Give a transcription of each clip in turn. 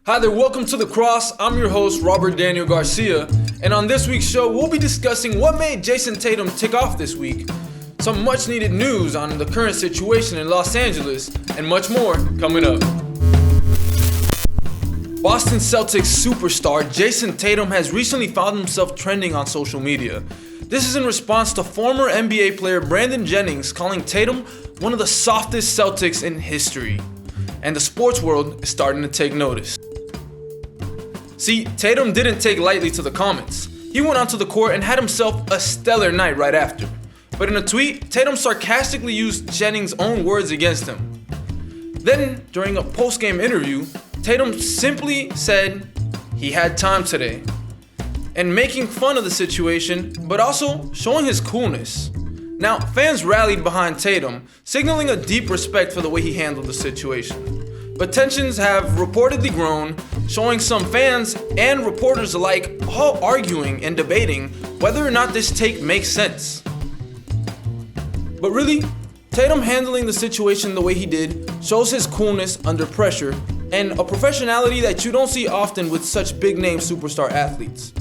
Hi there, welcome to The Cross. I'm your host, Robert Daniel Garcia, and on this week's show, we'll be discussing what made Jason Tatum tick off this week, some much needed news on the current situation in Los Angeles, and much more coming up. Boston Celtics superstar Jason Tatum has recently found himself trending on social media. This is in response to former NBA player Brandon Jennings calling Tatum one of the softest Celtics in history. And the sports world is starting to take notice. See, Tatum didn't take lightly to the comments. He went onto the court and had himself a stellar night right after. But in a tweet, Tatum sarcastically used Jennings' own words against him. Then, during a post-game interview, Tatum simply said he had time today, and making fun of the situation, but also showing his coolness. Now, fans rallied behind Tatum, signaling a deep respect for the way he handled the situation. But tensions have reportedly grown, showing some fans and reporters alike all arguing and debating whether or not this take makes sense. But really, Tatum handling the situation the way he did shows his coolness under pressure and a professionality that you don't see often with such big-name superstar athletes.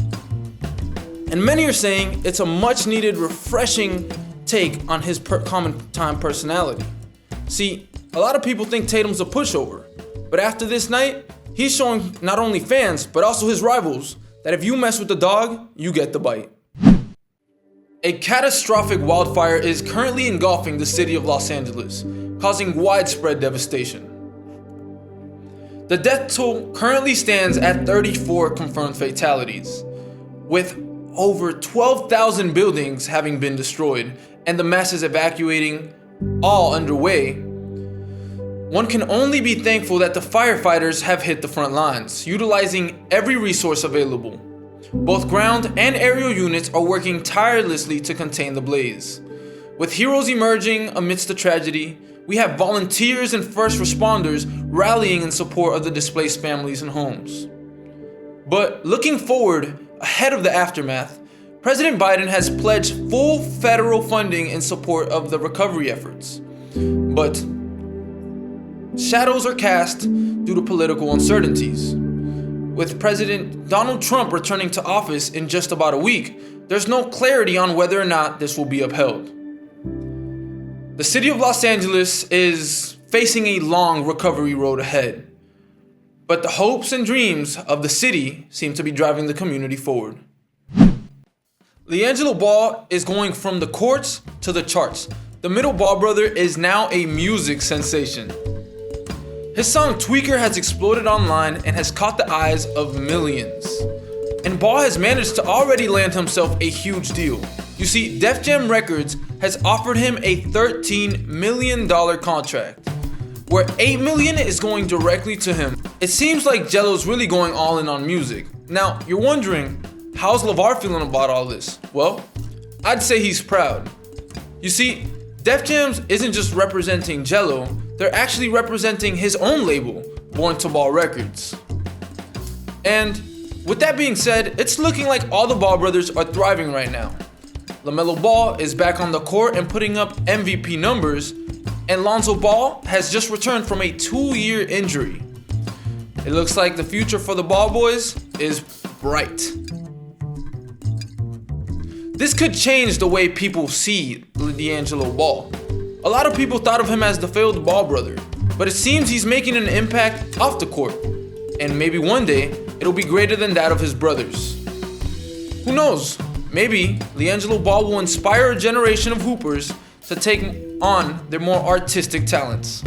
And many are saying it's a much-needed, refreshing take on his common-time personality. See, a lot of people think Tatum's a pushover, but after this night, he's showing not only fans, but also his rivals, that if you mess with the dog, you get the bite. A catastrophic wildfire is currently engulfing the city of Los Angeles, causing widespread devastation. The death toll currently stands at 34 confirmed fatalities, with over 12,000 buildings having been destroyed and the masses evacuating all underway. One can only be thankful that the firefighters have hit the front lines, utilizing every resource available. Both ground and aerial units are working tirelessly to contain the blaze. With heroes emerging amidst the tragedy, we have volunteers and first responders rallying in support of the displaced families and homes. But looking forward, ahead of the aftermath, President Biden has pledged full federal funding in support of the recovery efforts. But shadows are cast due to political uncertainties. With President Donald Trump returning to office in just about a week, there's no clarity on whether or not this will be upheld. The city of Los Angeles is facing a long recovery road ahead, but the hopes and dreams of the city seem to be driving the community forward. LiAngelo Ball is going from the courts to the charts. The middle Ball brother is now a music sensation. His song Tweaker has exploded online and has caught the eyes of millions. And Ball has managed to already land himself a huge deal. You see, Def Jam Records has offered him a $13 million contract, where $8 million is going directly to him. It seems like Jello's really going all in on music. Now, you're wondering, how's LeVar feeling about all this? Well, I'd say he's proud. You see, Def Jams isn't just representing Jello, they're actually representing his own label, Born to Ball Records. And with that being said, it's looking like all the Ball brothers are thriving right now. LaMelo Ball is back on the court and putting up MVP numbers, and Lonzo Ball has just returned from a 2-year injury. It looks like the future for the Ball boys is bright. This could change the way people see LiAngelo Ball. A lot of people thought of him as the failed Ball brother, but it seems he's making an impact off the court, and maybe one day it'll be greater than that of his brothers. Who knows? Maybe LiAngelo Ball will inspire a generation of hoopers to take on their more artistic talents.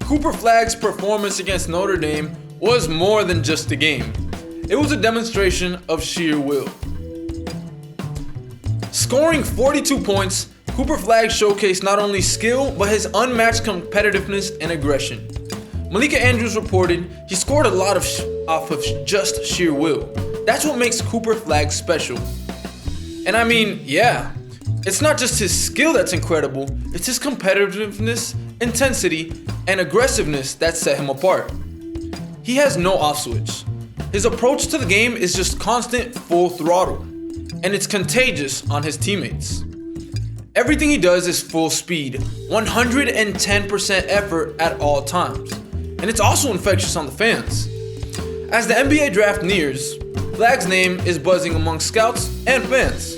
Cooper Flagg's performance against Notre Dame was more than just a game. It was a demonstration of sheer will. Scoring 42 points, Cooper Flagg showcased not only skill, but his unmatched competitiveness and aggression. Malika Andrews reported he scored a lot off of just sheer will. That's what makes Cooper Flagg special. And I mean, yeah, it's not just his skill that's incredible, it's his competitiveness, intensity, and aggressiveness that set him apart. He has no off switch. His approach to the game is just constant full throttle, and it's contagious on his teammates. Everything he does is full speed, 110% effort at all times. And it's also infectious on the fans. As the NBA draft nears, Flag's name is buzzing among scouts and fans.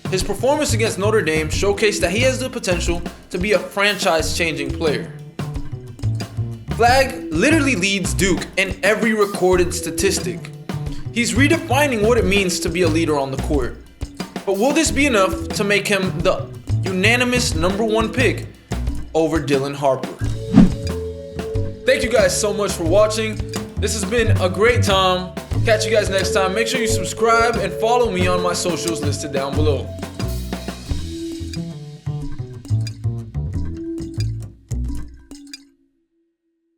His performance against Notre Dame showcased that he has the potential to be a franchise-changing player. Flag literally leads Duke in every recorded statistic. He's redefining what it means to be a leader on the court. But will this be enough to make him the unanimous #1 pick over Dylan Harper? Thank you guys so much for watching. This has been a great time. Catch you guys next time. Make sure you subscribe and follow me on my socials listed down below.